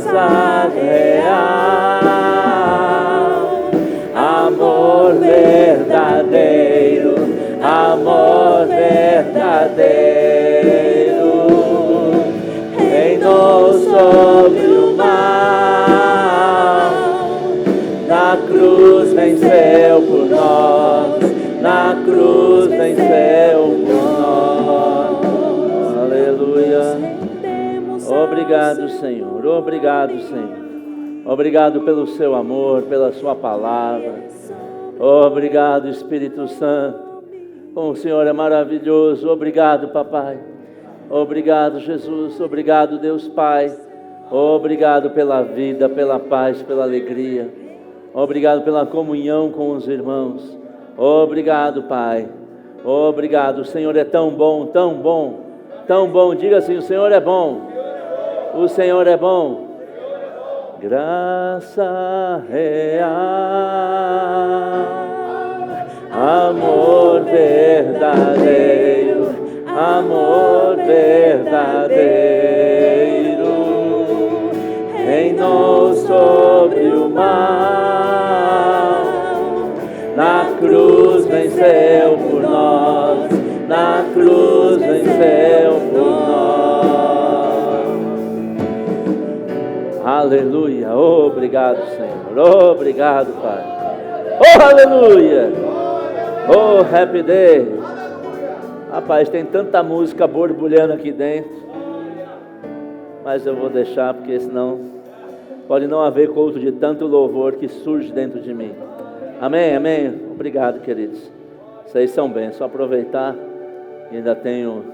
graça real, amor verdadeiro, amor verdadeiro, reinou sobre o mal, na cruz venceu por nós, na cruz venceu por nós. Aleluia. Obrigado, Senhor. Obrigado, Senhor. Obrigado pelo seu amor, pela sua palavra. Obrigado, Espírito Santo. O Senhor é maravilhoso. Obrigado, Papai. Obrigado, Jesus. Obrigado, Deus Pai. Obrigado pela vida, pela paz, pela alegria. Obrigado pela comunhão com os irmãos. Obrigado, Pai. Obrigado. O Senhor é tão bom, tão bom, tão bom. Diga assim: o Senhor é bom. O Senhor é bom. Graça real, amor verdadeiro, amor verdadeiro, reinou sobre o mal, na cruz venceu por nós, na cruz venceu por nós. Aleluia, obrigado, Senhor, obrigado, Pai. Oh, aleluia, oh, happy day. Rapaz, tem tanta música borbulhando aqui dentro, mas eu vou deixar, porque senão pode não haver culto de tanto louvor que surge dentro de mim. Amém, amém. Obrigado, queridos. Vocês são bem, só aproveitar. Ainda tenho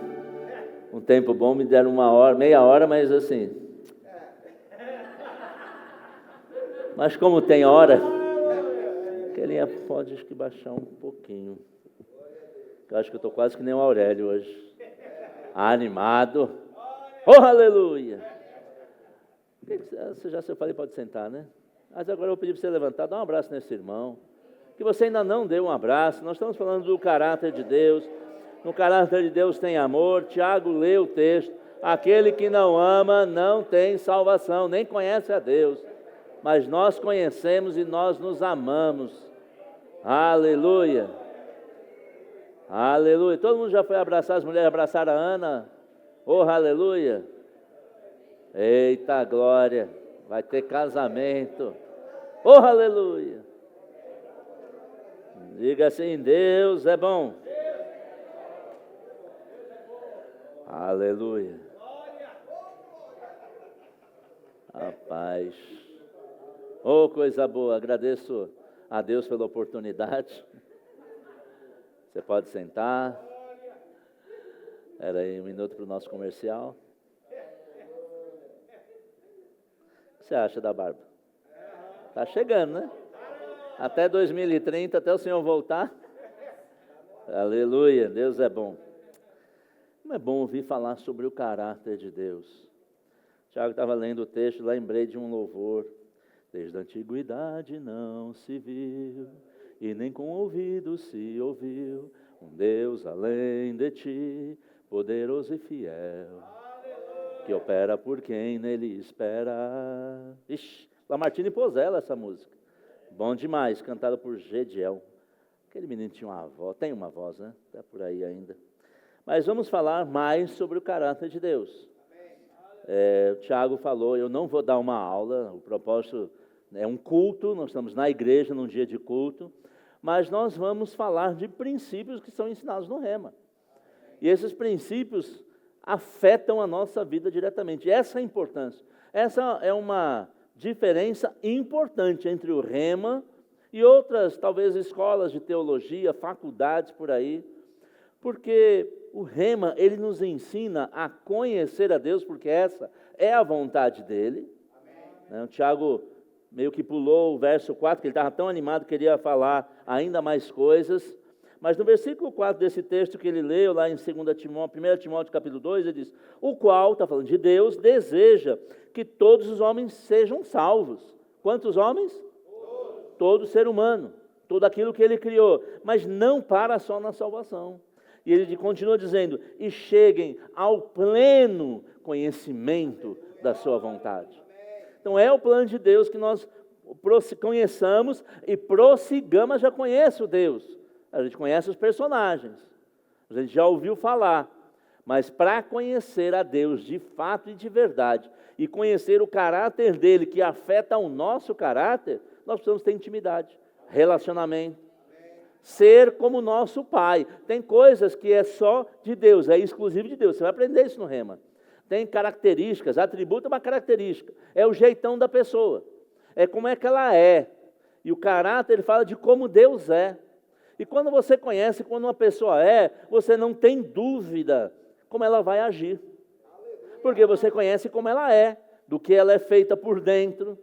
um tempo bom, me deram uma hora, meia hora, mas assim. Mas como tem hora, Kelinha pode acho que baixar um pouquinho. Eu acho que eu estou quase que nem o Aurélio hoje. Animado. Oh, aleluia! Se eu falei, pode sentar, né? Mas agora eu vou pedir para você levantar, dar um abraço nesse irmão. Que você ainda não deu um abraço. Nós estamos falando do caráter de Deus. No caráter de Deus tem amor. Tiago lê o texto. Aquele que não ama não tem salvação, nem conhece a Deus. Mas nós conhecemos e nós nos amamos. Aleluia. Aleluia. Todo mundo já foi abraçar as mulheres, abraçaram a Ana. Oh, aleluia. Eita glória. Vai ter casamento. Oh, aleluia. Diga assim: Deus é bom. Aleluia. A paz. Oh, coisa boa. Agradeço a Deus pela oportunidade. Você pode sentar. Espera aí um minuto para o nosso comercial. O que você acha da barba? Está chegando, né? Até 2030, até o Senhor voltar. Aleluia, Deus é bom. Como é bom ouvir falar sobre o caráter de Deus. Tiago estava lendo o texto, lembrei de um louvor. Desde a antiguidade não se viu, e nem com ouvido se ouviu, um Deus além de ti, poderoso e fiel, que opera por quem nele espera. Ixi, Lamartine Pozella essa música. Bom demais, cantada por Gediel. Aquele menino tinha uma voz, tem uma voz, né? Está por aí ainda. Mas vamos falar mais sobre o caráter de Deus. O Tiago falou, eu não vou dar uma aula, o propósito é um culto, nós estamos na igreja num dia de culto, mas nós vamos falar de princípios que são ensinados no Rema. E esses princípios afetam a nossa vida diretamente. Essa é a importância. Essa é uma diferença importante entre o Rema e outras, talvez, escolas de teologia, faculdades por aí, porque o Rema, ele nos ensina a conhecer a Deus, porque essa é a vontade dele. O Tiago meio que pulou o verso 4, que ele estava tão animado, queria falar ainda mais coisas. Mas no versículo 4 desse texto que ele leu, lá em 1 Timóteo capítulo 2, ele diz: o qual, está falando de Deus, deseja que todos os homens sejam salvos. Quantos homens? Todo ser humano, tudo aquilo que ele criou, mas não para só na salvação. E ele continua dizendo, e cheguem ao pleno conhecimento da sua vontade. Então é o plano de Deus que nós conheçamos e prossigamos. Já conhece o Deus, a gente conhece os personagens, a gente já ouviu falar, mas para conhecer a Deus de fato e de verdade, e conhecer o caráter dele que afeta o nosso caráter, nós precisamos ter intimidade, relacionamento, ser como nosso Pai. Tem coisas que é só de Deus, é exclusivo de Deus, você vai aprender isso no Rema. Tem características, atributo é uma característica, é o jeitão da pessoa, é como é que ela é, e o caráter ele fala de como Deus é. E quando você conhece quando uma pessoa é, você não tem dúvida como ela vai agir, porque você conhece como ela é, do que ela é feita por dentro.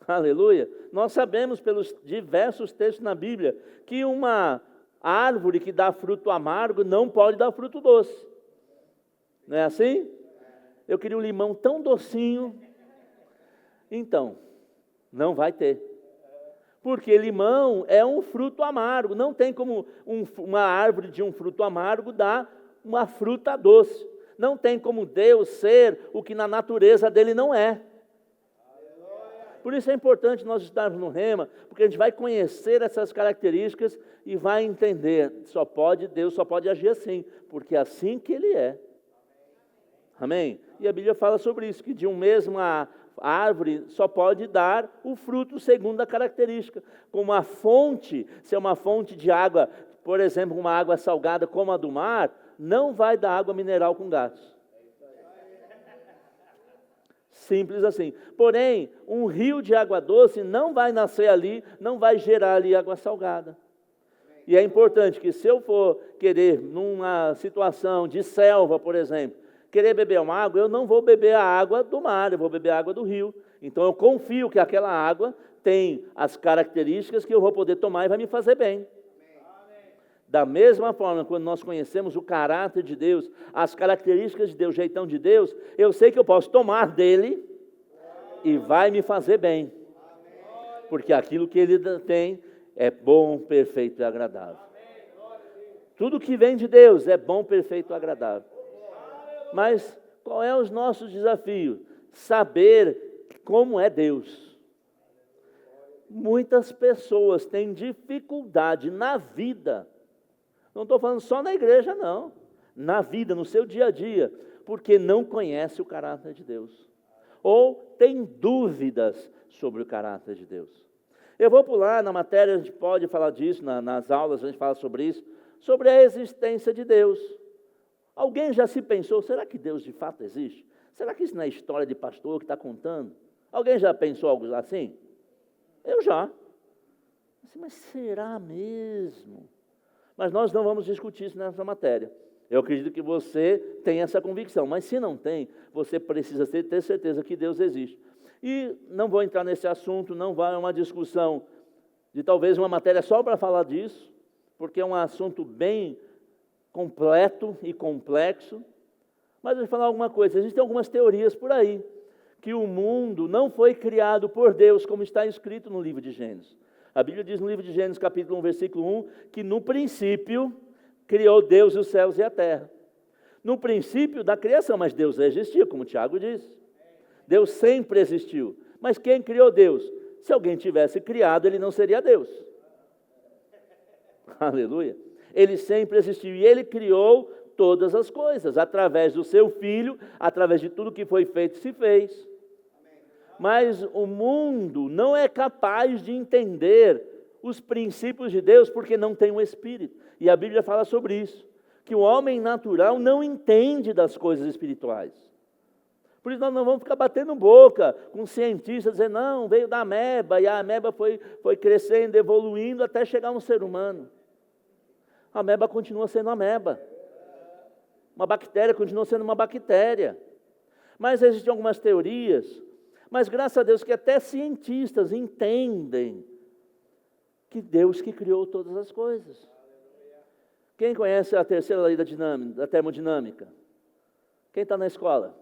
Aleluia. Nós sabemos pelos diversos textos na Bíblia que uma árvore que dá fruto amargo não pode dar fruto doce. Não é assim? Eu queria um limão tão docinho. Então, não vai ter. Porque limão é um fruto amargo. Não tem como uma árvore de um fruto amargo dar uma fruta doce. Não tem como Deus ser o que na natureza dele não é. Por isso é importante nós estarmos no Rema, porque a gente vai conhecer essas características e vai entender, Deus só pode agir assim, porque é assim que Ele é. Amém? E a Bíblia fala sobre isso, que de um mesmo árvore só pode dar o fruto segundo a característica. Como a fonte, se é uma fonte de água, por exemplo, uma água salgada como a do mar, não vai dar água mineral com gás. Simples assim. Porém, um rio de água doce não vai nascer ali, não vai gerar ali água salgada. E é importante que se eu for querer, numa situação de selva, por exemplo, querer beber uma água, eu não vou beber a água do mar, eu vou beber a água do rio. Então eu confio que aquela água tem as características que eu vou poder tomar e vai me fazer bem. Da mesma forma, quando nós conhecemos o caráter de Deus, as características de Deus, o jeitão de Deus, eu sei que eu posso tomar dele e vai me fazer bem. Porque aquilo que ele tem é bom, perfeito e agradável. Tudo que vem de Deus é bom, perfeito e agradável. Mas qual é o nosso desafio? Saber como é Deus. Muitas pessoas têm dificuldade na vida. Não estou falando só na igreja, não. Na vida, no seu dia a dia. Porque não conhece o caráter de Deus. Ou tem dúvidas sobre o caráter de Deus. Eu vou pular na matéria, a gente pode falar disso, nas aulas a gente fala sobre isso. Sobre a existência de Deus. Alguém já se pensou, será que Deus de fato existe? Será que isso não é história de pastor que está contando? Alguém já pensou algo assim? Eu já. Mas será mesmo? Mas nós não vamos discutir isso nessa matéria. Eu acredito que você tem essa convicção, mas se não tem, você precisa ter certeza que Deus existe. E não vou entrar nesse assunto, não vai uma discussão de talvez uma matéria só para falar disso, porque é um assunto bem completo e complexo. Mas eu vou falar alguma coisa, existem algumas teorias por aí, que o mundo não foi criado por Deus, como está escrito no livro de Gênesis. A Bíblia diz no livro de Gênesis, capítulo 1, versículo 1, que no princípio criou Deus os céus e a terra. No princípio da criação, mas Deus existia, como o Tiago diz. Deus sempre existiu. Mas quem criou Deus? Se alguém tivesse criado, ele não seria Deus. Aleluia. Ele sempre existiu e ele criou todas as coisas, através do seu Filho, através de tudo que foi feito e se fez. Mas o mundo não é capaz de entender os princípios de Deus porque não tem um Espírito. E a Bíblia fala sobre isso, que o homem natural não entende das coisas espirituais. Por isso nós não vamos ficar batendo boca com cientistas dizendo, não, veio da ameba, e a ameba foi crescendo, evoluindo até chegar no ser humano. A ameba continua sendo ameba. Uma bactéria continua sendo uma bactéria. Mas existem algumas teorias, mas graças a Deus que até cientistas entendem que Deus que criou todas as coisas. Quem conhece a terceira lei da termodinâmica? Quem está na escola?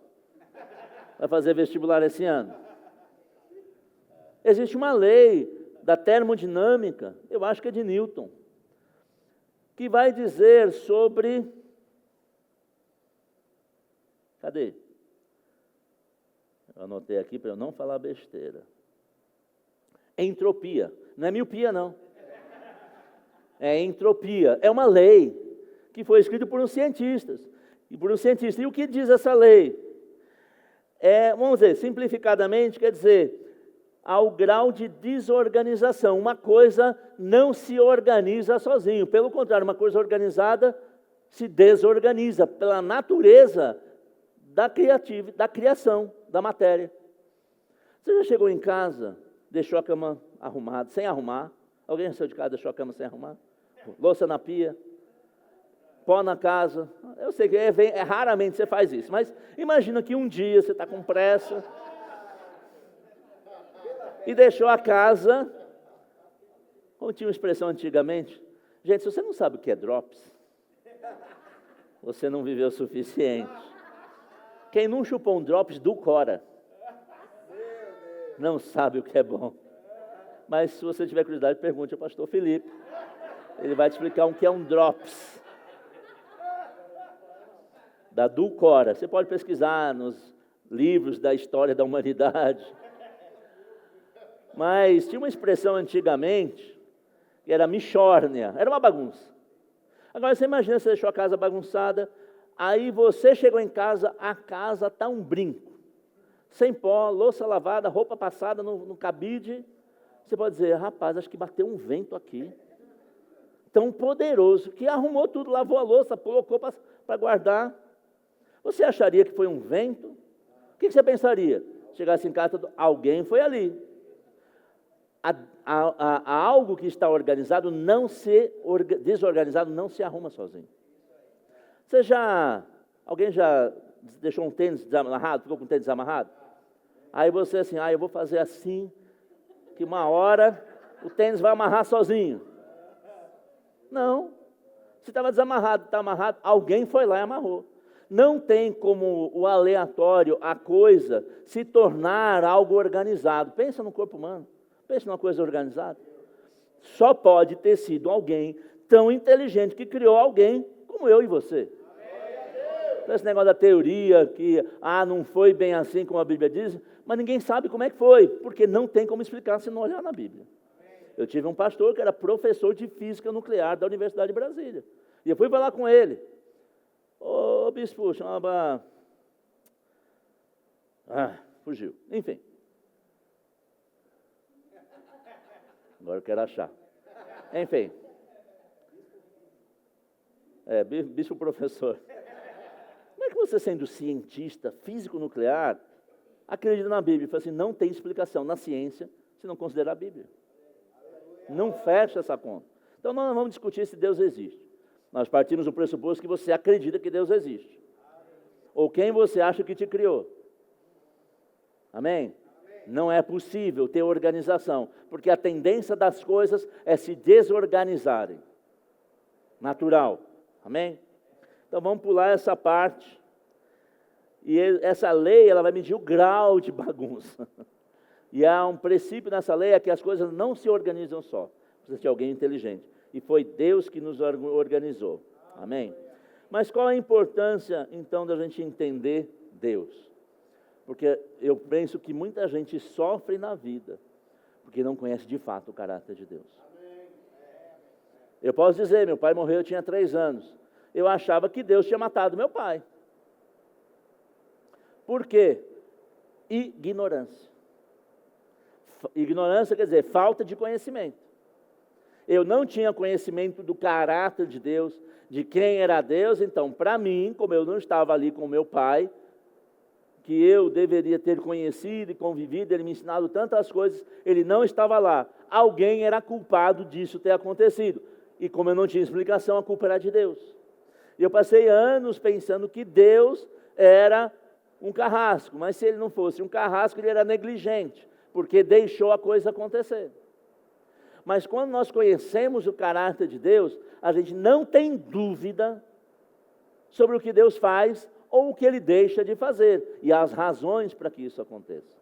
Vai fazer vestibular esse ano? Existe uma lei da termodinâmica, eu acho que é de Newton, que vai dizer sobre... Cadê? Eu anotei aqui para eu não falar besteira. Entropia. Não é miopia, não. É entropia. É uma lei que foi escrita por uns cientistas. E o que diz essa lei? Vamos dizer, simplificadamente, quer dizer, ao grau de desorganização. Uma coisa não se organiza sozinho. Pelo contrário, uma coisa organizada se desorganiza pela natureza da criação, da matéria. Você já chegou em casa, deixou a cama arrumada, sem arrumar? Alguém saiu de casa, deixou a cama sem arrumar? Louça na pia? Pó na casa? Eu sei que raramente você faz isso, mas imagina que um dia você está com pressa e deixou a casa, como tinha uma expressão antigamente, gente, se você não sabe o que é drops, você não viveu o suficiente. Quem não chupou um drops do Cora, não sabe o que é bom. Mas se você tiver curiosidade, pergunte ao pastor Felipe. Ele vai te explicar o que é um drops. Da Dulcora. Você pode pesquisar nos livros da história da humanidade. Mas tinha uma expressão antigamente, que era michórnia, era uma bagunça. Agora você imagina, você deixou a casa bagunçada, aí você chegou em casa, a casa está um brinco. Sem pó, louça lavada, roupa passada no cabide. Você pode dizer, rapaz, acho que bateu um vento aqui. Tão poderoso, que arrumou tudo, lavou a louça, colocou para guardar. Você acharia que foi um vento? O que você pensaria? Chegasse em casa, alguém foi ali. Algo que está organizado, desorganizado, não se arruma sozinho. Alguém já deixou um tênis desamarrado, ficou com o tênis desamarrado? Aí você assim, eu vou fazer assim, que uma hora o tênis vai amarrar sozinho. Não. Se estava desamarrado, está amarrado, alguém foi lá e amarrou. Não tem como o aleatório, a coisa, se tornar algo organizado. Pensa no corpo humano. Pensa numa coisa organizada. Só pode ter sido alguém tão inteligente que criou alguém como eu e você. Então, esse negócio da teoria que não foi bem assim como a Bíblia diz, mas ninguém sabe como é que foi, porque não tem como explicar se não olhar na Bíblia. Eu tive um pastor que era professor de física nuclear da Universidade de Brasília. E eu fui falar com ele. Ô, bispo, chamava... fugiu. Enfim. Agora eu quero achar. Enfim. Bispo professor. Como é que você, sendo cientista, físico nuclear, acredita na Bíblia? Ele falou assim, não tem explicação na ciência se não considerar a Bíblia. Não fecha essa conta. Então, nós não vamos discutir se Deus existe. Nós partimos do pressuposto que você acredita que Deus existe. Ou quem você acha que te criou. Amém? Não é possível ter organização, porque a tendência das coisas é se desorganizarem. Natural. Amém? Então, vamos pular essa parte. E essa lei, ela vai medir o grau de bagunça. E há um princípio nessa lei, é que as coisas não se organizam só. Precisa de alguém inteligente. E foi Deus que nos organizou. Amém? Mas qual a importância, então, da gente entender Deus? Porque eu penso que muita gente sofre na vida, porque não conhece de fato o caráter de Deus. Eu posso dizer, meu pai morreu, eu tinha 3 anos. Eu achava que Deus tinha matado meu pai. Por quê? Ignorância. Ignorância quer dizer falta de conhecimento. Eu não tinha conhecimento do caráter de Deus, de quem era Deus, então, para mim, como eu não estava ali com meu pai, que eu deveria ter conhecido e convivido, ele me ensinado tantas coisas, ele não estava lá. Alguém era culpado disso ter acontecido. E como eu não tinha explicação, a culpa era de Deus. E eu passei anos pensando que Deus era um carrasco, mas se ele não fosse um carrasco, ele era negligente, porque deixou a coisa acontecer. Mas quando nós conhecemos o caráter de Deus, a gente não tem dúvida sobre o que Deus faz ou o que Ele deixa de fazer, e as razões para que isso aconteça.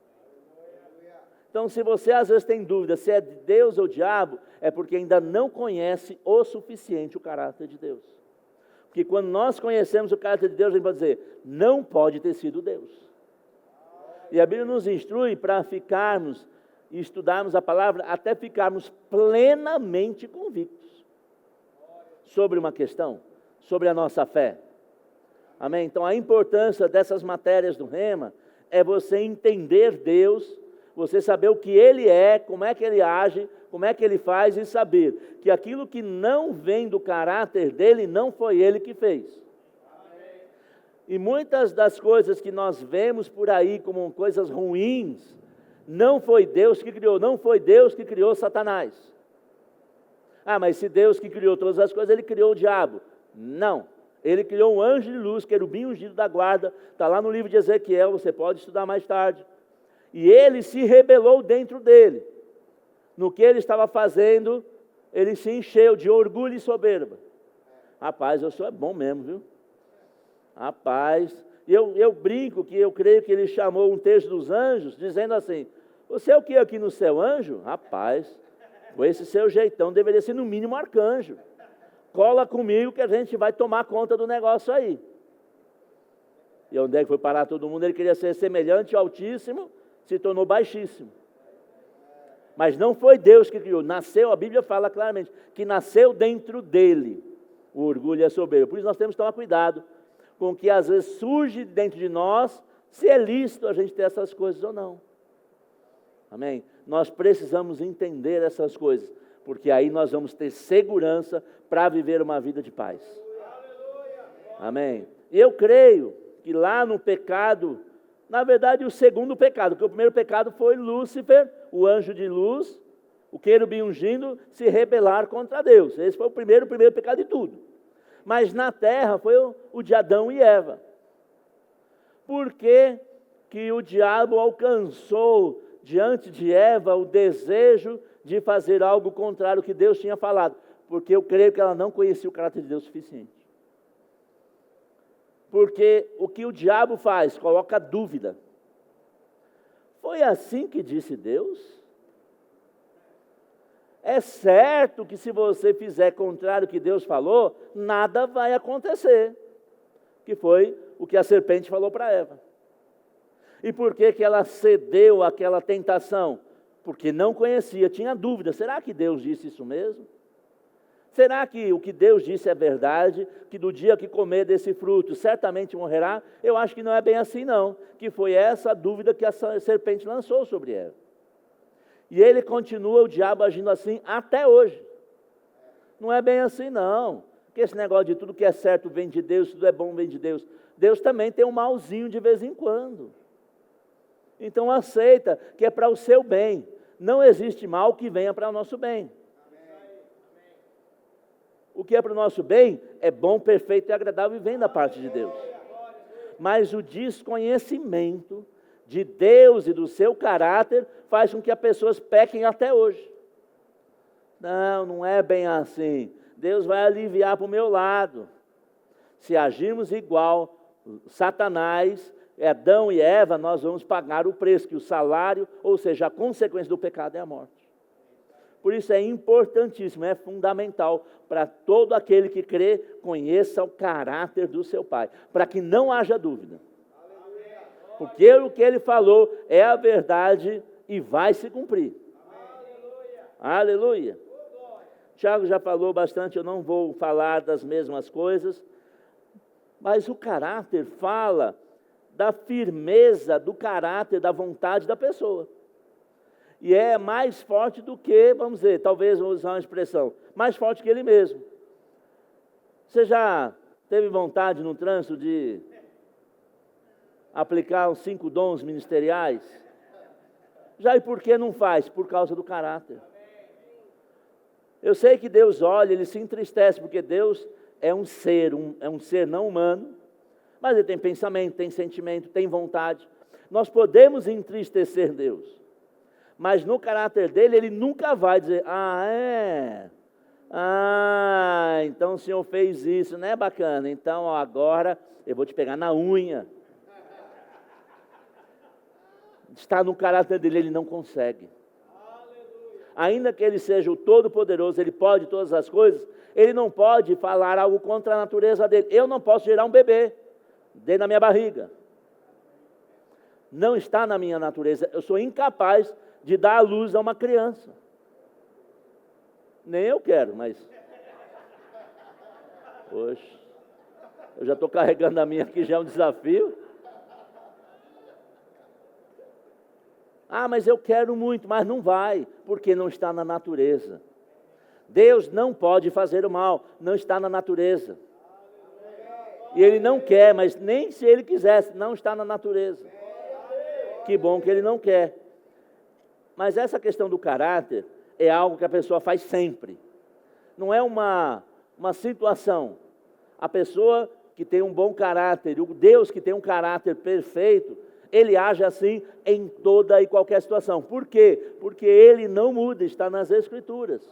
Então, se você às vezes tem dúvida se é de Deus ou diabo, é porque ainda não conhece o suficiente o caráter de Deus. Porque quando nós conhecemos o caráter de Deus, a gente vai dizer, não pode ter sido Deus. E a Bíblia nos instrui para ficarmos e estudarmos a palavra até ficarmos plenamente convictos sobre uma questão, sobre a nossa fé. Amém? Então a importância dessas matérias do Rema é você entender Deus, você saber o que Ele é, como é que Ele age, como é que Ele faz e saber que aquilo que não vem do caráter dEle não foi Ele que fez. E muitas das coisas que nós vemos por aí como coisas ruins, não foi Deus que criou, não foi Deus que criou Satanás. Ah, mas se Deus que criou todas as coisas, Ele criou o diabo. Não, Ele criou um anjo de luz, querubim ungido da guarda, está lá no livro de Ezequiel, você pode estudar mais tarde. E ele se rebelou dentro dele. No que ele estava fazendo, ele se encheu de orgulho e soberba. Rapaz, o senhor é bom mesmo, viu? Rapaz, eu brinco que eu creio que ele chamou um terço dos anjos, dizendo assim, você é o que aqui no céu, anjo? Rapaz, com esse seu jeitão, deveria ser no mínimo arcanjo. Cola comigo que a gente vai tomar conta do negócio aí. E onde é que foi parar todo mundo? Ele queria ser semelhante ao Altíssimo, se tornou baixíssimo. Mas não foi Deus que criou, nasceu, a Bíblia fala claramente, que nasceu dentro dele o orgulho e a soberba. Por isso nós temos que tomar cuidado com o que às vezes surge dentro de nós, se é lícito a gente ter essas coisas ou não. Amém? Nós precisamos entender essas coisas, porque aí nós vamos ter segurança para viver uma vida de paz. Amém? E eu creio que lá no pecado, na verdade o segundo pecado, porque o primeiro pecado foi Lúcifer, o anjo de luz, o querubim ungindo, se rebelar contra Deus. Esse foi o primeiro pecado de tudo. Mas na terra foi o de Adão e Eva. Por que que o diabo alcançou diante de Eva o desejo de fazer algo contrário ao que Deus tinha falado? Porque eu creio que ela não conhecia o caráter de Deus o suficiente. Porque o que o diabo faz? Coloca dúvida. Foi assim que disse Deus? É certo que se você fizer contrário ao que Deus falou, nada vai acontecer. Que foi o que a serpente falou para Eva. E por que que ela cedeu àquela tentação? Porque não conhecia, tinha dúvida. Será que Deus disse isso mesmo? Será que o que Deus disse é verdade? Que do dia que comer desse fruto, certamente morrerá? Eu acho que não é bem assim não. Que foi essa dúvida que a serpente lançou sobre Eva. E ele continua, o diabo, agindo assim até hoje. Não é bem assim não. Porque esse negócio de tudo que é certo vem de Deus, tudo é bom vem de Deus. Deus também tem um malzinho de vez em quando. Então aceita que é para o seu bem. Não existe mal que venha para o nosso bem. O que é para o nosso bem é bom, perfeito e agradável e vem da parte de Deus. Mas o desconhecimento de Deus e do seu caráter faz com que as pessoas pequem até hoje. Não, não é bem assim. Deus vai aliviar para o meu lado. Se agirmos igual Satanás, Adão e Eva, nós vamos pagar o preço, que o salário, ou seja, a consequência do pecado é a morte. Por isso é importantíssimo, é fundamental para todo aquele que crê, conheça o caráter do seu Pai, para que não haja dúvida. Porque o que ele falou é a verdade e vai se cumprir. Aleluia. Tiago já falou bastante, eu não vou falar das mesmas coisas, mas o caráter fala da firmeza do caráter, da vontade da pessoa. E é mais forte do que, vamos dizer, talvez vamos usar uma expressão, mais forte que ele mesmo. Você já teve vontade no trânsito de aplicar os 5 dons ministeriais? Já e por que não faz? Por causa do caráter. Eu sei que Deus olha, Ele se entristece, porque Deus é um ser não humano, mas Ele tem pensamento, tem sentimento, tem vontade. Nós podemos entristecer Deus, mas no caráter dele, Ele nunca vai dizer, então o Senhor fez isso, não é bacana? Então agora eu vou te pegar na unha. Está no caráter dele, Ele não consegue. Ainda que Ele seja o Todo-Poderoso, Ele pode todas as coisas, Ele não pode falar algo contra a natureza dele. Eu não posso gerar um bebê dentro da minha barriga. Não está na minha natureza. Eu sou incapaz de dar à luz a uma criança. Nem eu quero, mas... Poxa, eu já estou carregando a minha aqui, já é um desafio. Ah, mas eu quero muito, mas não vai, porque não está na natureza. Deus não pode fazer o mal, não está na natureza. E Ele não quer, mas nem se Ele quisesse, não está na natureza. Que bom que Ele não quer. Mas essa questão do caráter é algo que a pessoa faz sempre. Não é uma situação. A pessoa que tem um bom caráter, o Deus que tem um caráter perfeito, Ele age assim em toda e qualquer situação. Por quê? Porque Ele não muda, está nas Escrituras.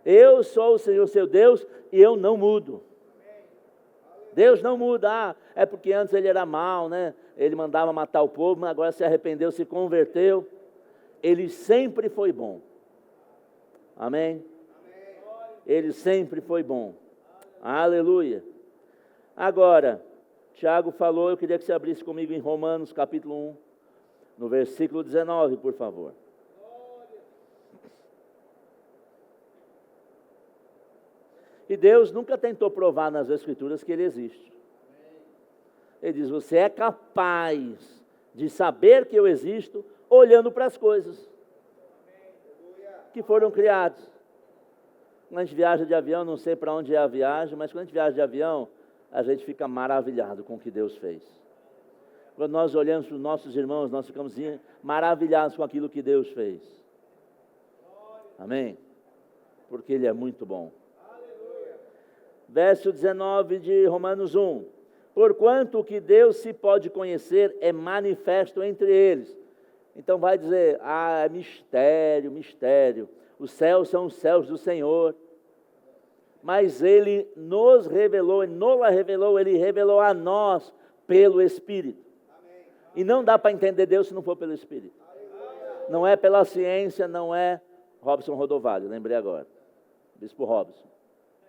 Eu sou o Senhor seu Deus e eu não mudo. Deus não muda. É porque antes Ele era mau, né? Ele mandava matar o povo, mas agora se arrependeu, se converteu. Ele sempre foi bom. Amém? Ele sempre foi bom. Aleluia. Agora, Tiago falou, eu queria que você abrisse comigo em Romanos capítulo 1, no versículo 19, por favor. E Deus nunca tentou provar nas Escrituras que Ele existe. Ele diz, você é capaz de saber que eu existo olhando para as coisas que foram criadas. Quando a gente viaja de avião, não sei para onde é a viagem, mas quando a gente viaja de avião, a gente fica maravilhado com o que Deus fez. Quando nós olhamos para os nossos irmãos, nós ficamos maravilhados com aquilo que Deus fez. Amém? Porque Ele é muito bom. Verso 19 de Romanos 1. Porquanto o que Deus se pode conhecer é manifesto entre eles. Então vai dizer, é mistério, mistério. Os céus são os céus do Senhor. Mas Ele nos revelou, Ele revelou a nós pelo Espírito. E não dá para entender Deus se não for pelo Espírito. Não é pela ciência, não é Robson Rodovalho, lembrei agora. Bispo Robson,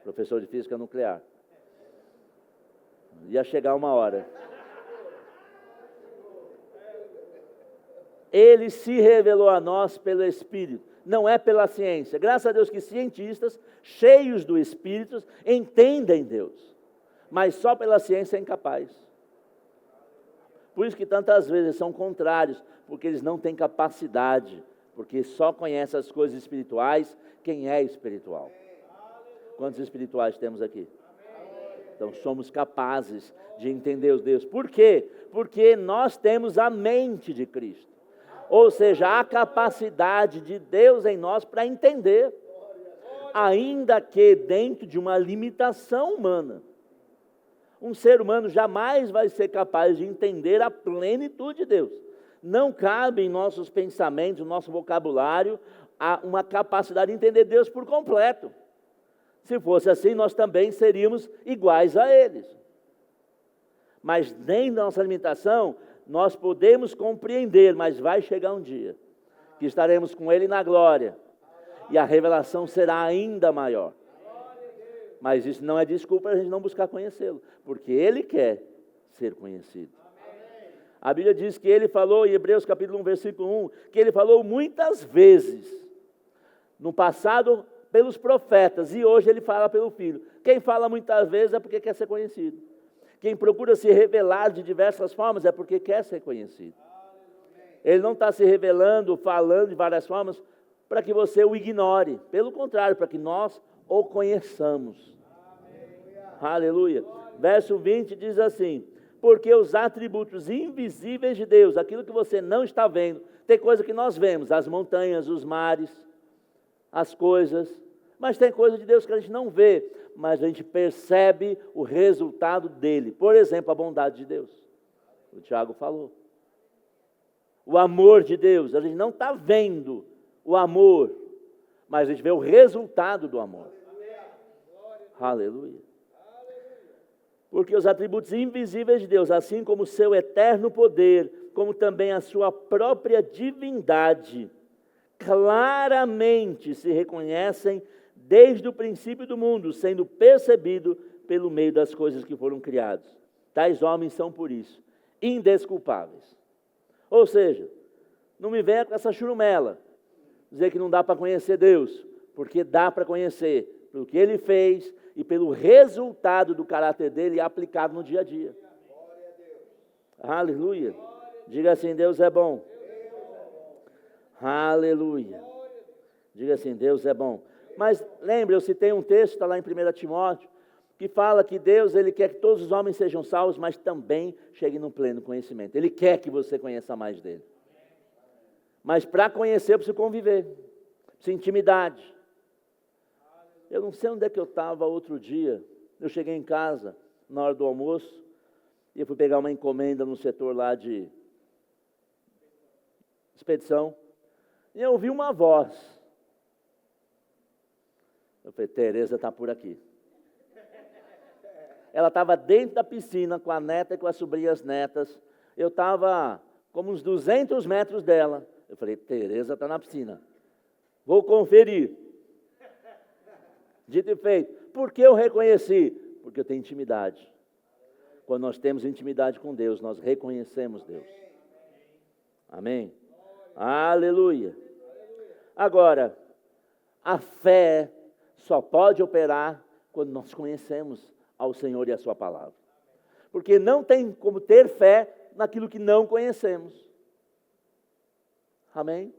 professor de física nuclear. Ia chegar uma hora. Ele se revelou a nós pelo Espírito, não é pela ciência. Graças a Deus que cientistas, cheios do Espírito, entendem Deus. Mas só pela ciência é incapaz. Por isso que tantas vezes são contrários, porque eles não têm capacidade, porque só conhecem as coisas espirituais quem é espiritual. Quantos espirituais temos aqui? Então somos capazes de entender os Deus. Por quê? Porque nós temos a mente de Cristo. Ou seja, a capacidade de Deus em nós para entender, ainda que dentro de uma limitação humana. Um ser humano jamais vai ser capaz de entender a plenitude de Deus. Não cabe em nossos pensamentos, no nosso vocabulário, uma capacidade de entender Deus por completo. Se fosse assim, nós também seríamos iguais a eles. Mas dentro da nossa limitação, nós podemos compreender, mas vai chegar um dia que estaremos com Ele na glória e a revelação será ainda maior. Mas isso não é desculpa para a gente não buscar conhecê-lo, porque Ele quer ser conhecido. A Bíblia diz que Ele falou, em Hebreus capítulo 1, versículo 1, que Ele falou muitas vezes, no passado pelos profetas, e hoje Ele fala pelo Filho. Quem fala muitas vezes é porque quer ser conhecido. Quem procura se revelar de diversas formas é porque quer ser conhecido. Ele não está se revelando, falando de várias formas, para que você o ignore. Pelo contrário, para que nós o conheçamos. Aleluia. Verso 20 diz assim, porque os atributos invisíveis de Deus, aquilo que você não está vendo, tem coisa que nós vemos, as montanhas, os mares, as coisas, mas tem coisa de Deus que a gente não vê, mas a gente percebe o resultado dele. Por exemplo, a bondade de Deus. O Tiago falou. O amor de Deus, a gente não está vendo o amor, mas a gente vê o resultado do amor. Aleluia. Porque os atributos invisíveis de Deus, assim como o seu eterno poder, como também a sua própria divindade, claramente se reconhecem desde o princípio do mundo, sendo percebido pelo meio das coisas que foram criadas. Tais homens são, por isso, indesculpáveis. Ou seja, não me venha com essa churumela, dizer que não dá para conhecer Deus, porque dá para conhecer pelo que Ele fez e pelo resultado do caráter dele aplicado no dia a dia. Aleluia. Diga assim, Deus é bom. Aleluia. Diga assim, Deus é bom. Mas lembre, eu citei um texto, está lá em 1 Timóteo, que fala que Deus, Ele quer que todos os homens sejam salvos, mas também cheguem no pleno conhecimento. Ele quer que você conheça mais dele. Mas para conhecer, eu preciso conviver. Preciso intimidade. Eu não sei onde é que eu estava outro dia. Eu cheguei em casa, na hora do almoço, e eu fui pegar uma encomenda no setor lá de expedição, e eu ouvi uma voz. Eu falei, Tereza está por aqui. Ela estava dentro da piscina com a neta e com as sobrinhas netas. Eu estava como uns 200 metros dela. Eu falei, Tereza está na piscina. Vou conferir. Dito e feito. Por que eu reconheci? Porque eu tenho intimidade. Quando nós temos intimidade com Deus, nós reconhecemos Deus. Amém? Aleluia. Agora, a fé só pode operar quando nós conhecemos ao Senhor e a sua palavra. Porque não tem como ter fé naquilo que não conhecemos. Amém?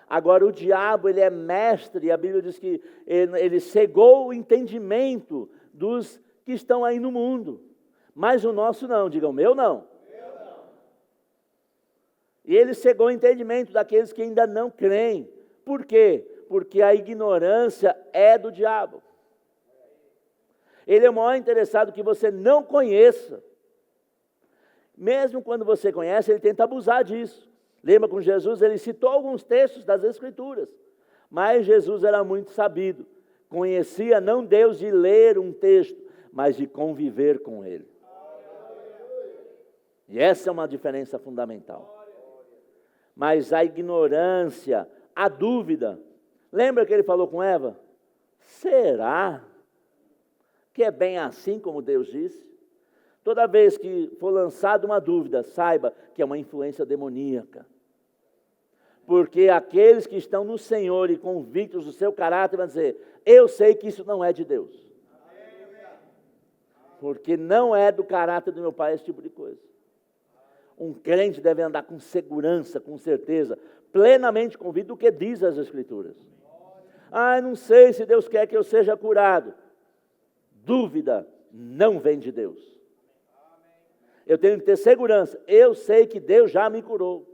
Agora o diabo, ele é mestre, a Bíblia diz que ele cegou o entendimento dos que estão aí no mundo. Mas o nosso não, diga o meu não. E ele cegou o entendimento daqueles que ainda não creem. Por quê? Porque a ignorância é do diabo. Ele é o maior interessado que você não conheça. Mesmo quando você conhece, ele tenta abusar disso. Lembra com Jesus, ele citou alguns textos das Escrituras. Mas Jesus era muito sabido. Conhecia não Deus de ler um texto, mas de conviver com Ele. E essa é uma diferença fundamental. Mas a ignorância, a dúvida. Lembra que ele falou com Eva? Será que é bem assim como Deus disse? Toda vez que for lançada uma dúvida, saiba que é uma influência demoníaca. Porque aqueles que estão no Senhor e convictos do seu caráter vão dizer, eu sei que isso não é de Deus. Porque não é do caráter do meu pai esse tipo de coisa. Um crente deve andar com segurança, com certeza, plenamente convicto do que diz as Escrituras. Ah, não sei se Deus quer que eu seja curado. Dúvida não vem de Deus. Eu tenho que ter segurança. Eu sei que Deus já me curou.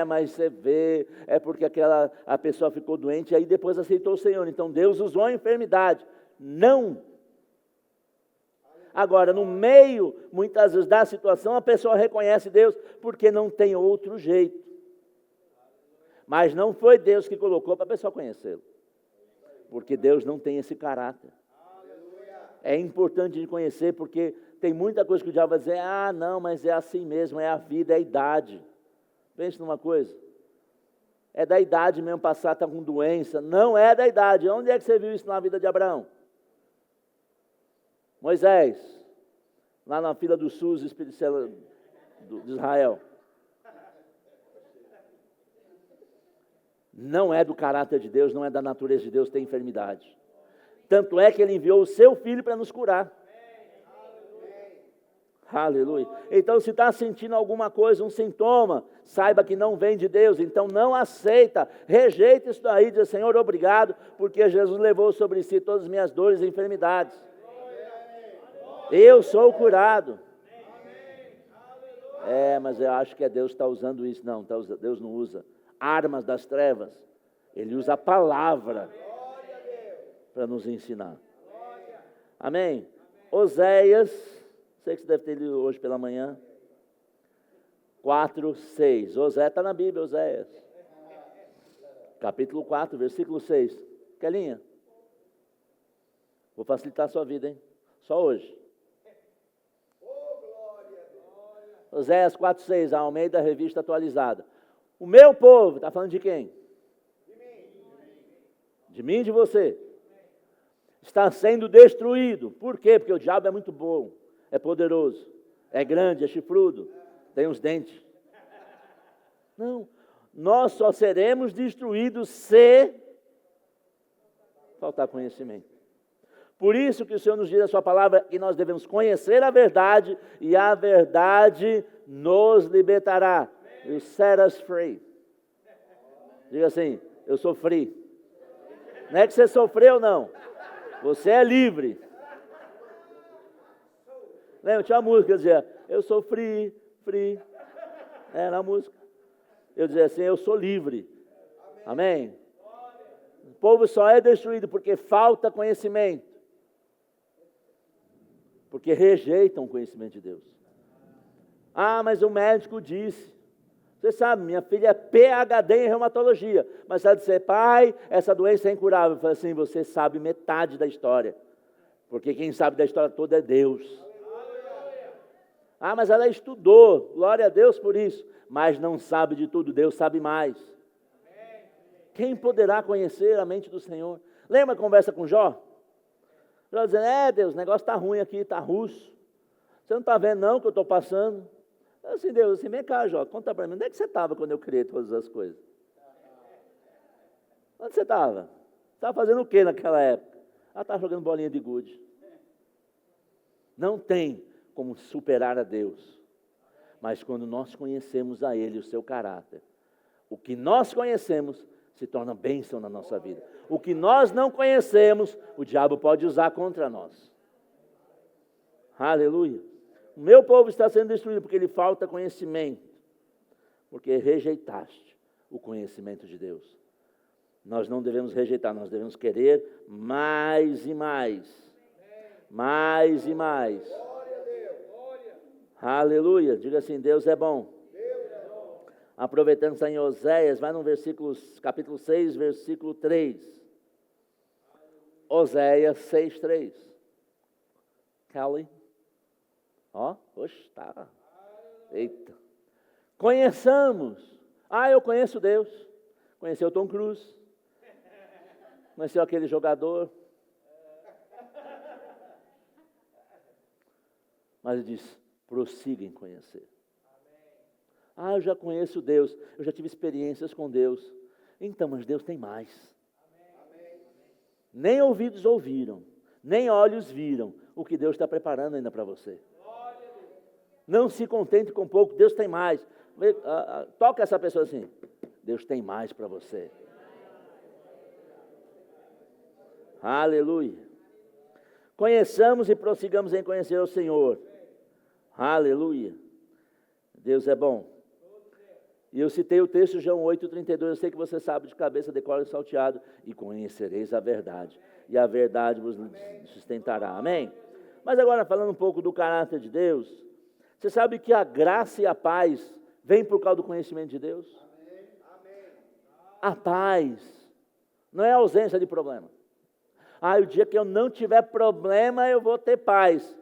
Mas você vê, é porque a pessoa ficou doente e aí depois aceitou o Senhor. Então Deus usou a enfermidade. Não. Agora, no meio, muitas vezes, da situação, a pessoa reconhece Deus porque não tem outro jeito. Mas não foi Deus que colocou para a pessoa conhecê-lo. Porque Deus não tem esse caráter. É importante de conhecer porque tem muita coisa que o diabo vai dizer, não, mas é assim mesmo, é a vida, é a idade. Pense numa coisa. É da idade mesmo passar, está com doença. Não é da idade. Onde é que você viu isso na vida de Abraão? Moisés, lá na fila do SUS de Israel. Não é do caráter de Deus, não é da natureza de Deus ter enfermidade. Tanto é que Ele enviou o seu Filho para nos curar. Aleluia. Então, se está sentindo alguma coisa, um sintoma, saiba que não vem de Deus. Então, não aceita, rejeita isso daí, diz, Senhor, obrigado, porque Jesus levou sobre si todas as minhas dores e enfermidades. Eu sou curado. Mas eu acho que é Deus que está usando isso. Não, Deus não usa armas das trevas. Ele usa a palavra para nos ensinar. Amém? Oséias, sei que você deve ter lido hoje pela manhã. 4:6. Oséias está na Bíblia, Oséias. Capítulo 4, versículo 6. Kelinha, vou facilitar a sua vida, hein? Só hoje. Oséias 4:6, a Almeida Revista Atualizada. O meu povo, está falando de quem? De mim e de você. Está sendo destruído. Por quê? Porque o diabo é muito bom, é poderoso, é grande, é chifrudo, tem os dentes. Não. Nós só seremos destruídos se faltar conhecimento. Por isso que o Senhor nos diz a sua palavra que nós devemos conhecer a verdade e a verdade nos libertará. You set us free. Diga assim, eu sou free. Não é que você sofreu, não. Você é livre. Lembra, tinha uma música que dizia, eu sou free. Era a música. Eu dizia assim, eu sou livre. Amém? O povo só é destruído porque falta conhecimento. Porque rejeitam o conhecimento de Deus. Ah, mas o médico disse. Você sabe, minha filha é PhD em reumatologia. Mas ela disse, pai, essa doença é incurável. Eu falei assim, você sabe metade da história. Porque quem sabe da história toda é Deus. Ah, mas ela estudou. Glória a Deus por isso. Mas não sabe de tudo. Deus sabe mais. Quem poderá conhecer a mente do Senhor? Lembra a conversa com Jó? Jó dizendo, Deus, o negócio está ruim aqui, está russo. Você não está vendo não o que eu estou passando? Eu assim, Deus, assim, vem cá, Jó, conta para mim, onde é que você estava quando eu criei todas as coisas? Onde você estava? Você estava fazendo o que naquela época? Ela estava jogando bolinha de gude. Não tem como superar a Deus. Mas quando nós conhecemos a Ele, o seu caráter, o que nós conhecemos se torna bênção na nossa vida. O que nós não conhecemos, o diabo pode usar contra nós. Aleluia. O meu povo está sendo destruído porque lhe falta conhecimento. Porque rejeitaste o conhecimento de Deus. Nós não devemos rejeitar, nós devemos querer mais e mais. Mais e mais. Aleluia. Diga assim, Deus é bom. Aproveitando que está em Oséias, vai no capítulo 6, versículo 3. Oséias 6, 3. Kelly. Tá. Eita. Conheçamos. Eu conheço Deus. Conheceu Tom Cruise. Conheceu aquele jogador. Mas ele diz, prossiga em conhecer. Eu já conheço Deus, eu já tive experiências com Deus. Então, mas Deus tem mais. Nem ouvidos ouviram, nem olhos viram o que Deus está preparando ainda para você. Não se contente com pouco, Deus tem mais. Toca essa pessoa assim, Deus tem mais para você. Aleluia. Conheçamos e prossigamos em conhecer o Senhor. Aleluia. Deus é bom. E eu citei o texto João 8,32, eu sei que você sabe de cabeça, decora e salteado, e conhecereis a verdade, e a verdade vos sustentará. Amém? Mas agora falando um pouco do caráter de Deus, você sabe que a graça e a paz vêm por causa do conhecimento de Deus? A paz não é a ausência de problema. O dia que eu não tiver problema, eu vou ter paz.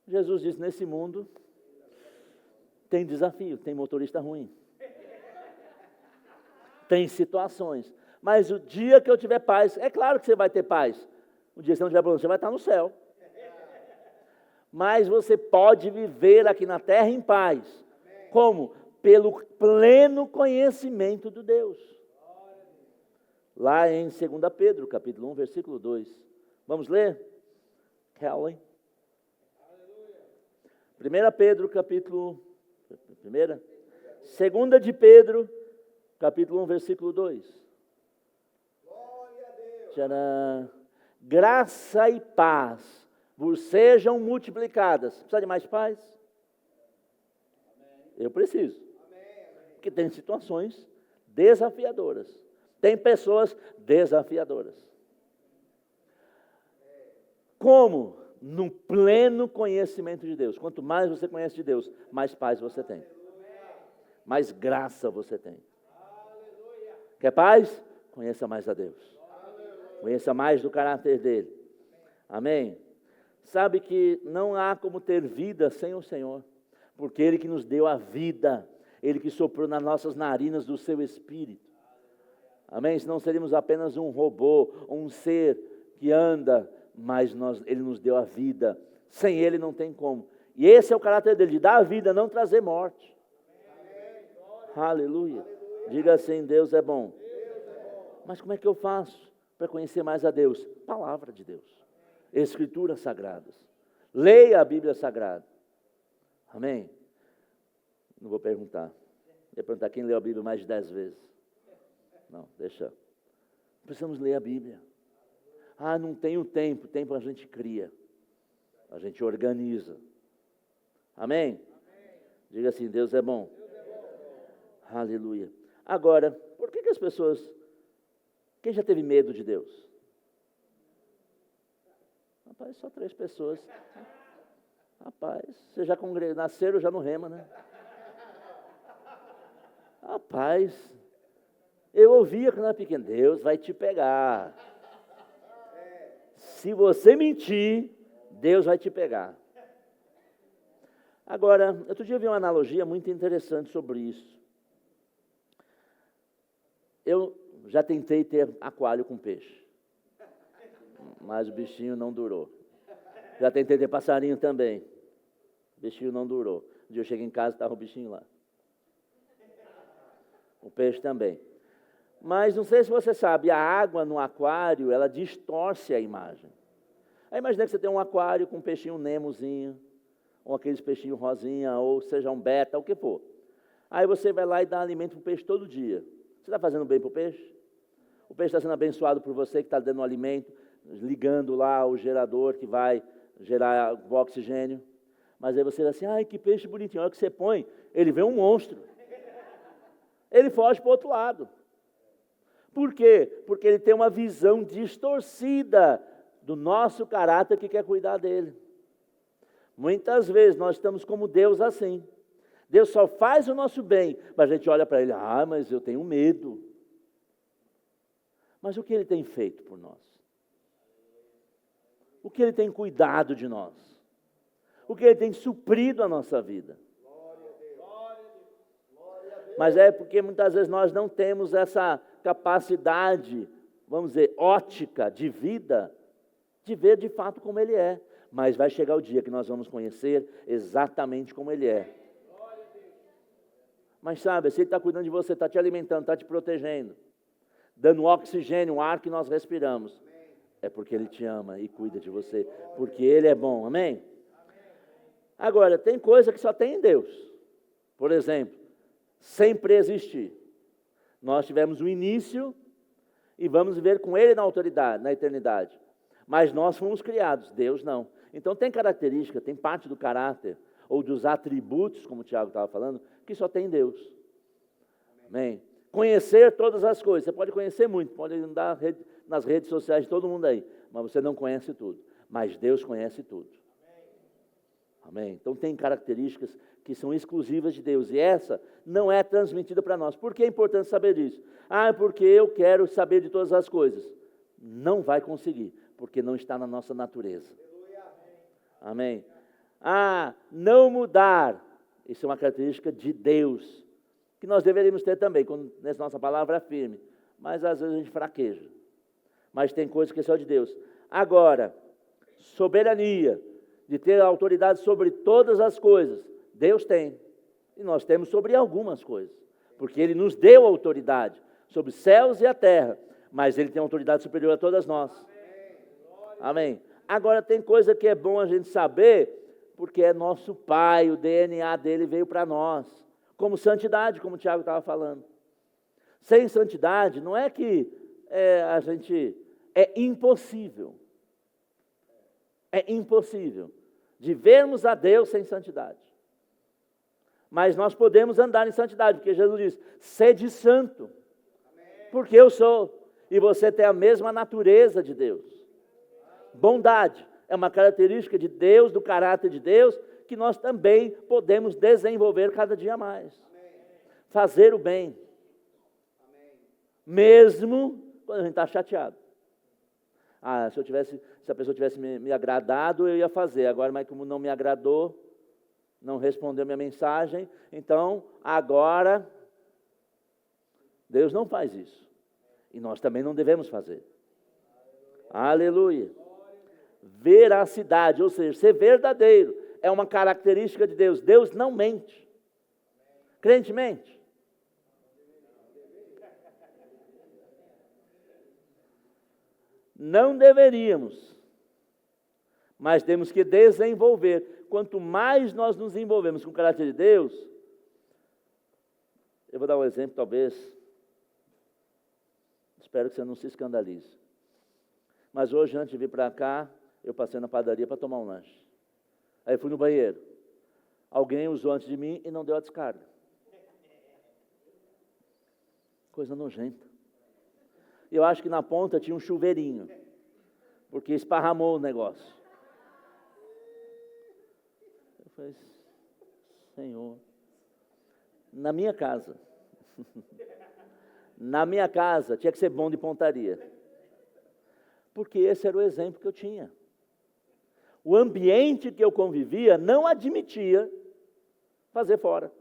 Jesus disse, nesse mundo tem desafio, tem motorista ruim, tem situações, mas o dia que eu tiver paz, é claro que você vai ter paz, o dia que você não tiver problema, você vai estar no céu, mas você pode viver aqui na terra em paz, como? Pelo pleno conhecimento de Deus, lá em 2 Pedro, capítulo 1, versículo 2, vamos ler? Kelly. 1 Pedro, capítulo... 2 de Pedro, capítulo 1, versículo 2. Glória a Deus. Tcharam. Graça e paz vos sejam multiplicadas. Precisa de mais paz? Amém. Eu preciso. Amém. Porque tem situações desafiadoras. Tem pessoas desafiadoras. Como? No pleno conhecimento de Deus. Quanto mais você conhece de Deus, mais paz você tem. Mais graça você tem. Quer paz? Conheça mais a Deus. Conheça mais do caráter dele. Amém? Sabe que não há como ter vida sem o Senhor. Porque Ele que nos deu a vida. Ele que soprou nas nossas narinas do seu Espírito. Amém? Senão seríamos apenas um robô, um ser que anda, mas Ele nos deu a vida. Sem Ele não tem como. E esse é o caráter dele, de dar a vida, não trazer morte. Aleluia. Diga assim, Deus é bom. Mas como é que eu faço para conhecer mais a Deus? Palavra de Deus. Escrituras sagradas. Leia a Bíblia Sagrada. Amém? Não vou perguntar. Eu ia perguntar quem leu a Bíblia mais de 10 vezes. Não, deixa. Precisamos ler a Bíblia. Ah, não tenho tempo. Tempo a gente cria. A gente organiza. Amém? Diga assim, Deus é bom. Aleluia. Agora, por que as pessoas... Quem já teve medo de Deus? Rapaz, só 3 pessoas. Rapaz, você já nasceram já no rema, né? Rapaz, eu ouvia quando era pequeno, Deus vai te pegar. Se você mentir, Deus vai te pegar. Agora, outro dia eu vi uma analogia muito interessante sobre isso. Eu já tentei ter aquário com peixe, mas o bichinho não durou. Já tentei ter passarinho também, o bichinho não durou. Um dia eu cheguei em casa e estava o bichinho lá. O peixe também. Mas não sei se você sabe, a água no aquário, ela distorce a imagem. Aí imagina que você tem um aquário com um peixinho nemozinho, ou aqueles peixinhos rosinha, ou seja um beta, o que for. Aí você vai lá e dá alimento para o peixe todo dia. Você está fazendo bem para o peixe? O peixe está sendo abençoado por você que está dando alimento, ligando lá o gerador que vai gerar o oxigênio. Mas aí você vai assim, ai que peixe bonitinho, a hora que você põe, ele vê um monstro. Ele foge para o outro lado. Por quê? Porque ele tem uma visão distorcida do nosso caráter que quer cuidar dele. Muitas vezes nós estamos como Deus assim. Deus só faz o nosso bem, mas a gente olha para ele, mas eu tenho medo. Mas o que ele tem feito por nós? O que ele tem cuidado de nós? O que ele tem suprido a nossa vida? Mas é porque muitas vezes nós não temos essa capacidade, vamos dizer, ótica de vida, de ver de fato como ele é. Mas vai chegar o dia que nós vamos conhecer exatamente como ele é. Mas sabe, se ele está cuidando de você, está te alimentando, está te protegendo, dando oxigênio, o ar que nós respiramos, é porque ele te ama e cuida de você, porque ele é bom, amém? Agora, tem coisa que só tem em Deus. Por exemplo, sempre existir. Nós tivemos um início e vamos viver com ele na autoridade, na eternidade. Mas nós fomos criados, Deus não. Então tem característica, tem parte do caráter, ou dos atributos, como o Tiago estava falando, que só tem em Deus. Amém? Conhecer todas as coisas. Você pode conhecer muito, pode andar nas redes sociais de todo mundo aí, mas você não conhece tudo. Mas Deus conhece tudo. Amém? Então tem características que são exclusivas de Deus, e essa não é transmitida para nós. Por que é importante saber disso? Porque eu quero saber de todas as coisas. Não vai conseguir, porque não está na nossa natureza. Amém? Não mudar. Isso é uma característica de Deus, que nós deveríamos ter também, quando nessa nossa palavra é firme. Mas às vezes a gente fraqueja. Mas tem coisas que é só de Deus. Agora, soberania, de ter autoridade sobre todas as coisas, Deus tem. E nós temos sobre algumas coisas. Porque Ele nos deu autoridade sobre os céus e a terra. Mas Ele tem autoridade superior a todas nós. Amém? Agora tem coisa que é bom a gente saber, porque é nosso Pai, o DNA dele veio para nós. Como santidade, como o Tiago estava falando. Sem santidade, não é que a gente... É impossível. É impossível de vermos a Deus sem santidade. Mas nós podemos andar em santidade, porque Jesus diz, sede santo, porque eu sou, e você tem a mesma natureza de Deus. Bondade é uma característica de Deus, do caráter de Deus, que nós também podemos desenvolver cada dia mais. Fazer o bem. Mesmo quando a gente está chateado. Se a pessoa tivesse me agradado, eu ia fazer. Agora, mas como não me agradou, não respondeu minha mensagem, então, agora, Deus não faz isso. E nós também não devemos fazer. Aleluia. Veracidade, ou seja, ser verdadeiro, é uma característica de Deus. Deus não mente. Crente mente? Não deveríamos, mas temos que desenvolver. Quanto mais nós nos envolvemos com o caráter de Deus, eu vou dar um exemplo, talvez, espero que você não se escandalize. Mas hoje, antes de vir para cá, eu passei na padaria para tomar um lanche. Aí fui no banheiro. Alguém usou antes de mim e não deu a descarga. Coisa nojenta. Eu acho que na ponta tinha um chuveirinho, porque esparramou o negócio. Eu falei, Senhor, na minha casa tinha que ser bom de pontaria, porque esse era o exemplo que eu tinha. O ambiente que eu convivia não admitia fazer fora,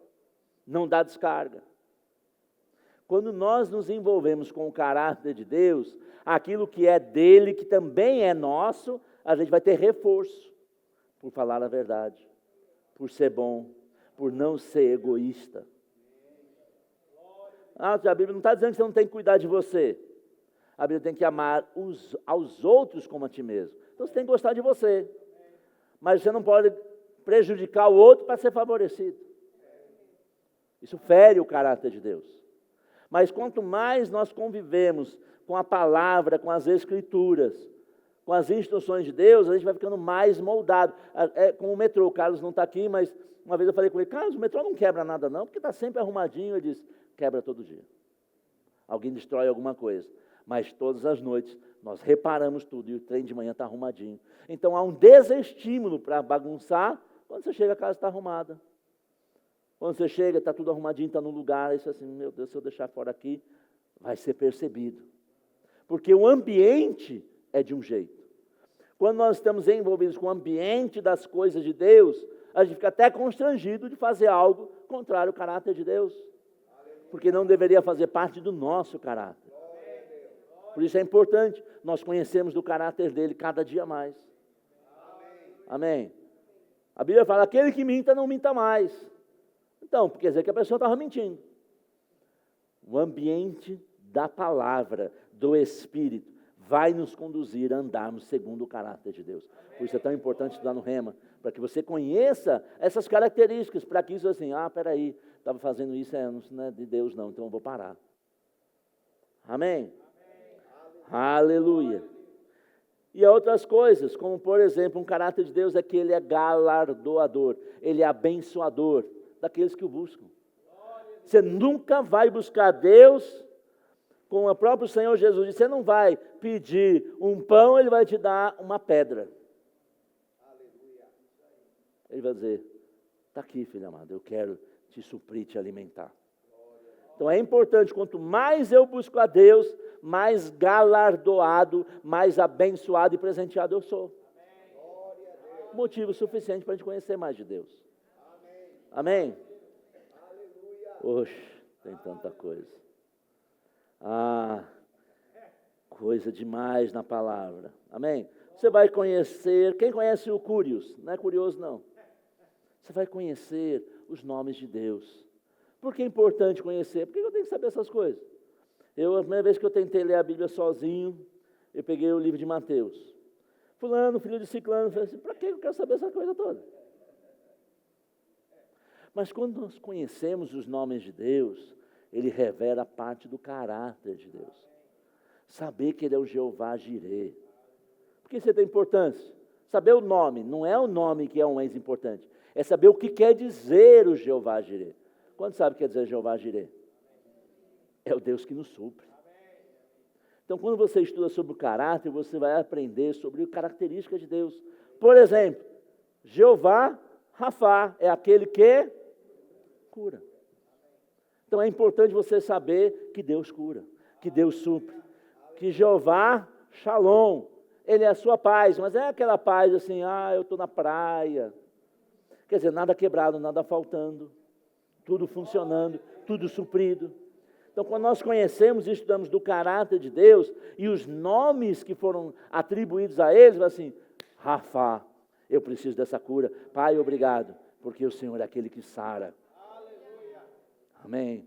não dar descarga. Quando nós nos envolvemos com o caráter de Deus, aquilo que é dele, que também é nosso, a gente vai ter reforço por falar a verdade, por ser bom, por não ser egoísta. A Bíblia não está dizendo que você não tem que cuidar de você. A Bíblia tem que amar aos outros como a ti mesmo. Então você tem que gostar de você. Mas você não pode prejudicar o outro para ser favorecido. Isso fere o caráter de Deus. Mas quanto mais nós convivemos com a palavra, com as escrituras, com as instruções de Deus, a gente vai ficando mais moldado. É como o metrô, o Carlos não está aqui, mas uma vez eu falei com ele, Carlos, o metrô não quebra nada não, porque está sempre arrumadinho. Ele disse, quebra todo dia. Alguém destrói alguma coisa. Mas todas as noites nós reparamos tudo e o trem de manhã está arrumadinho. Então há um desestímulo para bagunçar quando você chega, a casa está arrumada. Quando você chega, está tudo arrumadinho, está no lugar, isso assim, meu Deus, se eu deixar fora aqui, vai ser percebido. Porque o ambiente é de um jeito. Quando nós estamos envolvidos com o ambiente das coisas de Deus, a gente fica até constrangido de fazer algo contrário ao caráter de Deus. Porque não deveria fazer parte do nosso caráter. Por isso é importante nós conhecermos do caráter dele cada dia mais. Amém. A Bíblia fala, aquele que minta, não minta mais. Então, quer dizer que a pessoa estava mentindo. O ambiente da palavra, do Espírito, vai nos conduzir a andarmos segundo o caráter de Deus. Por isso é tão importante estudar no Rema, para que você conheça essas características, para que isso assim, peraí, estava fazendo isso, não é de Deus não, então eu vou parar. Amém? Aleluia. E outras coisas, como por exemplo, um caráter de Deus é que ele é galardoador, ele é abençoador daqueles que o buscam. Você nunca vai buscar Deus, como o próprio Senhor Jesus disse, você não vai pedir um pão, ele vai te dar uma pedra. Ele vai dizer, está aqui, filho amado, eu quero te suprir, te alimentar. Então é importante, quanto mais eu busco a Deus, mais galardoado, mais abençoado e presenteado eu sou. Motivo suficiente para a gente conhecer mais de Deus. Amém? Oxe, tem tanta coisa. Coisa demais na palavra. Amém? Você vai conhecer, quem conhece o Curios? Não é curioso não. Você vai conhecer os nomes de Deus. Por que é importante conhecer? Por que eu tenho que saber essas coisas? A primeira vez que eu tentei ler a Bíblia sozinho, eu peguei o livro de Mateus. Fulano, filho de Ciclano, eu falei assim, para que eu quero saber essa coisa toda? Mas quando nós conhecemos os nomes de Deus, ele revela parte do caráter de Deus. Saber que ele é o Jeová Jirê. Por que isso tem importância? Saber o nome, não é o nome que é o mais importante, é saber o que quer dizer o Jeová Jirê. Quando sabe o que quer dizer Jeová Jirê? É o Deus que nos supre. Então, quando você estuda sobre o caráter, você vai aprender sobre a característica de Deus. Por exemplo, Jeová Rafá é aquele que cura. Então é importante você saber que Deus cura, que Deus supre, que Jeová Shalom, ele é a sua paz, mas é aquela paz assim, eu estou na praia. Quer dizer, nada quebrado, nada faltando, tudo funcionando, tudo suprido. Então, quando nós conhecemos e estudamos do caráter de Deus e os nomes que foram atribuídos a eles, assim, Rafá, eu preciso dessa cura. Pai, obrigado, porque o Senhor é aquele que sara. Amém.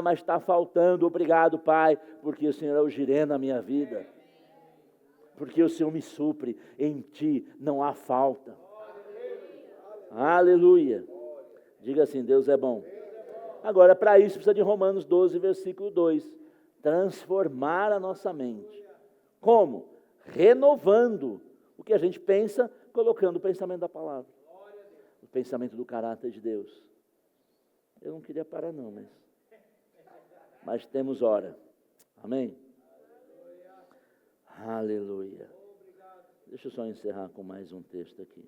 Mas está faltando, obrigado, Pai, porque o Senhor é o Jirê na minha vida. porque o Senhor me supre, em Ti não há falta. Aleluia. Diga assim, Deus é bom. Agora, para isso, precisa de Romanos 12, versículo 2. Transformar a nossa mente. Como? Renovando o que a gente pensa, colocando o pensamento da palavra. O pensamento do caráter de Deus. Eu não queria parar não, mas temos hora. Amém? Aleluia. Deixa eu só encerrar com mais um texto aqui.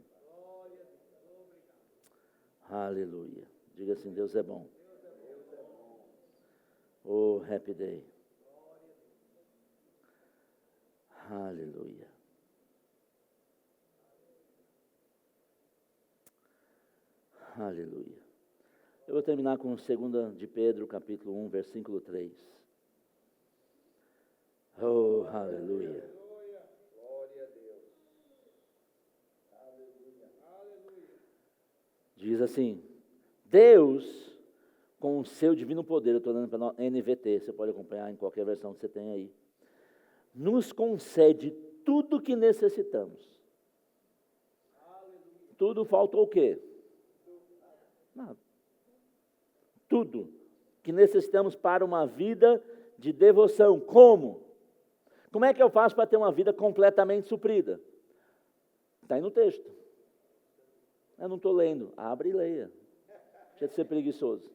Aleluia. Diga assim, Deus é bom. Oh, happy day. Aleluia. Aleluia. Eu vou terminar com 2 de Pedro, capítulo 1, versículo 3. Oh, aleluia. Glória a Deus. Aleluia. Diz assim, Deus, com o seu divino poder, eu estou dando para NVT, você pode acompanhar em qualquer versão que você tem aí, nos concede tudo o que necessitamos. Tudo falta o quê? Nada. Tudo que necessitamos para uma vida de devoção. Como? Como é que eu faço para ter uma vida completamente suprida? Está aí no texto. Eu não estou lendo. Abre e leia. Deixa de ser preguiçoso.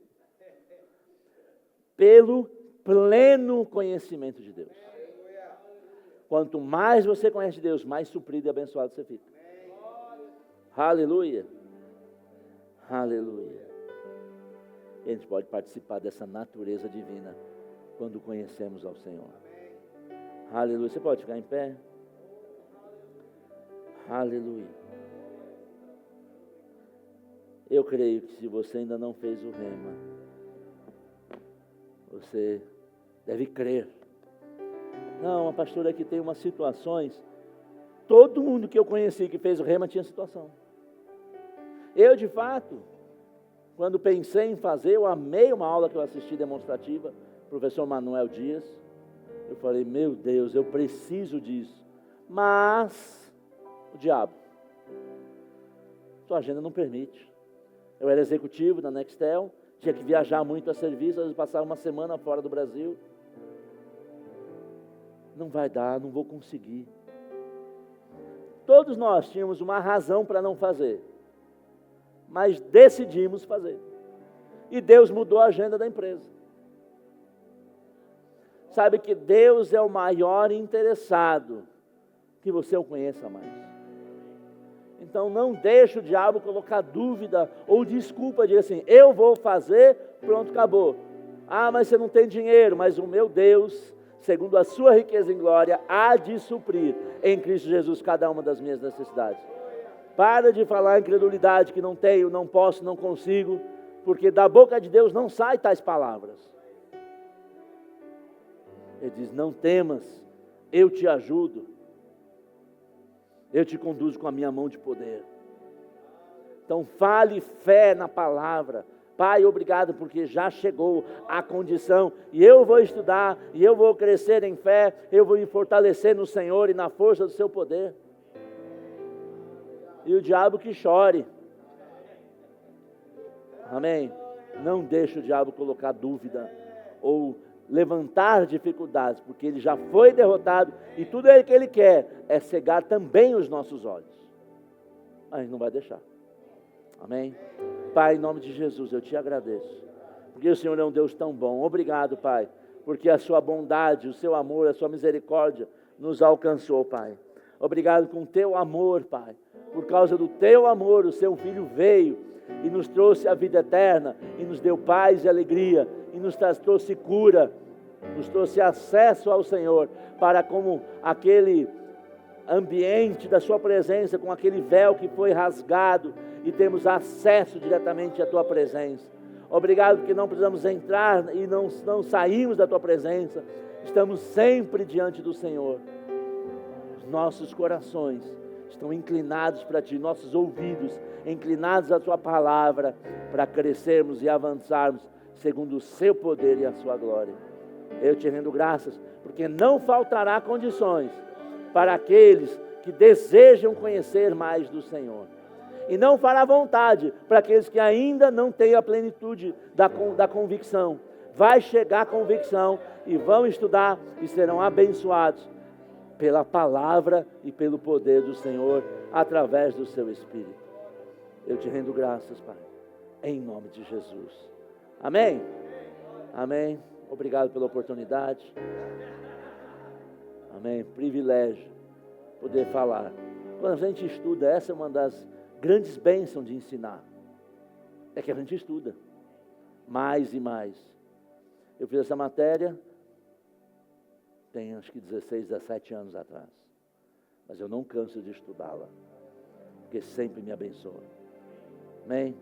Pelo pleno conhecimento de Deus. Quanto mais você conhece Deus, mais suprido e abençoado você fica. Aleluia. Aleluia. E a gente pode participar dessa natureza divina quando conhecemos ao Senhor. Aleluia. Você pode ficar em pé? Aleluia. Eu creio que se você ainda não fez o rema, você deve crer. Não, a pastora aqui tem umas situações. Todo mundo que eu conheci que fez o rema tinha situação. Eu, de fato, quando pensei em fazer, eu amei uma aula que eu assisti demonstrativa, professor Manuel Dias. Eu falei, meu Deus, eu preciso disso. Mas, o diabo, sua agenda não permite. Eu era executivo da Nextel, tinha que viajar muito a serviço, às vezes passava uma semana fora do Brasil. Não vai dar, não vou conseguir. Todos nós tínhamos uma razão para não fazer, mas decidimos fazer. E Deus mudou a agenda da empresa. Sabe que Deus é o maior interessado que você o conheça mais. Então não deixe o diabo colocar dúvida ou desculpa, diga assim, eu vou fazer, pronto, acabou. Ah, mas você não tem dinheiro, mas o meu Deus, segundo a sua riqueza em glória, há de suprir em Cristo Jesus cada uma das minhas necessidades. Para de falar incredulidade que não tenho, não posso, não consigo, porque da boca de Deus não sai tais palavras. Ele diz, não temas, eu te ajudo, eu te conduzo com a minha mão de poder. Então fale fé na palavra. Pai, obrigado porque já chegou a condição e eu vou estudar, e eu vou crescer em fé, eu vou me fortalecer no Senhor e na força do seu poder. E o diabo que chore. Amém? Não deixe o diabo colocar dúvida ou levantar dificuldades, porque ele já foi derrotado e tudo que ele quer é cegar também os nossos olhos. Mas não vai deixar. Amém? Pai, em nome de Jesus, eu te agradeço, porque o Senhor é um Deus tão bom. Obrigado, Pai, porque a sua bondade, o seu amor, a sua misericórdia nos alcançou, Pai. Obrigado com o teu amor, Pai. Por causa do teu amor, o seu Filho veio e nos trouxe a vida eterna, e nos deu paz e alegria, e nos trouxe cura, nos trouxe acesso ao Senhor, para como aquele ambiente da sua presença, com aquele véu que foi rasgado, e temos acesso diretamente à tua presença. Obrigado porque não precisamos entrar e não saímos da tua presença, estamos sempre diante do Senhor. Os nossos corações estão inclinados para ti, nossos ouvidos inclinados à tua palavra, para crescermos e avançarmos segundo o seu poder e a sua glória. Eu te rendo graças, porque não faltará condições para aqueles que desejam conhecer mais do Senhor. E não fará vontade para aqueles que ainda não têm a plenitude da convicção. Vai chegar a convicção e vão estudar e serão abençoados pela palavra e pelo poder do Senhor através do seu Espírito. Eu te rendo graças, Pai, em nome de Jesus. Amém? Amém. Obrigado pela oportunidade. Amém. Privilégio poder falar. Quando a gente estuda, essa é uma das grandes bênçãos de ensinar. É que a gente estuda mais e mais. Eu fiz essa matéria tem acho que 16, 17 anos atrás. Mas eu não canso de estudá-la, porque sempre me abençoa. Amém?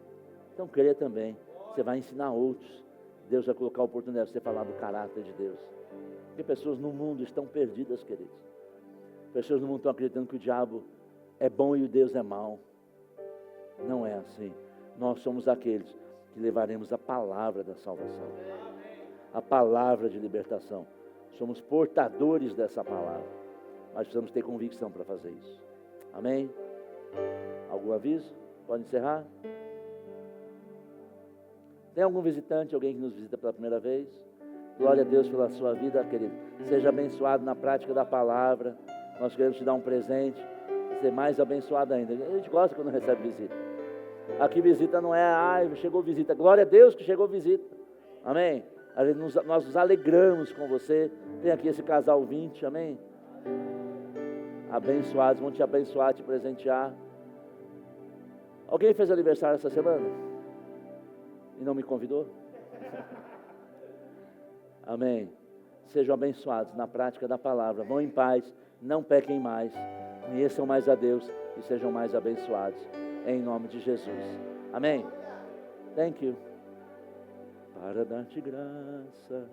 Então creia também. Você vai ensinar outros. Deus vai colocar a oportunidade de você falar do caráter de Deus. Porque pessoas no mundo estão perdidas, queridos. Pessoas no mundo estão acreditando que o diabo é bom e o Deus é mau. Não é assim. Nós somos aqueles que levaremos a palavra da salvação. A palavra de libertação. Somos portadores dessa palavra. Mas precisamos ter convicção para fazer isso. Amém? Algum aviso? Pode encerrar? Tem algum visitante, alguém que nos visita pela primeira vez? Glória a Deus pela sua vida, querido. Seja abençoado na prática da palavra. Nós queremos te dar um presente, ser mais abençoado ainda. A gente gosta quando recebe visita. Aqui visita não é, chegou visita. Glória a Deus que chegou visita. Amém? Nós nos alegramos com você. Tem aqui esse casal 20, amém? Abençoados, vão te abençoar, te presentear. Alguém fez aniversário essa semana? E não me convidou? Amém. Sejam abençoados na prática da palavra. Vão em paz, não pequem mais. Conheçam mais a Deus e sejam mais abençoados. Em nome de Jesus. Amém. Thank you. Para dar-te graça.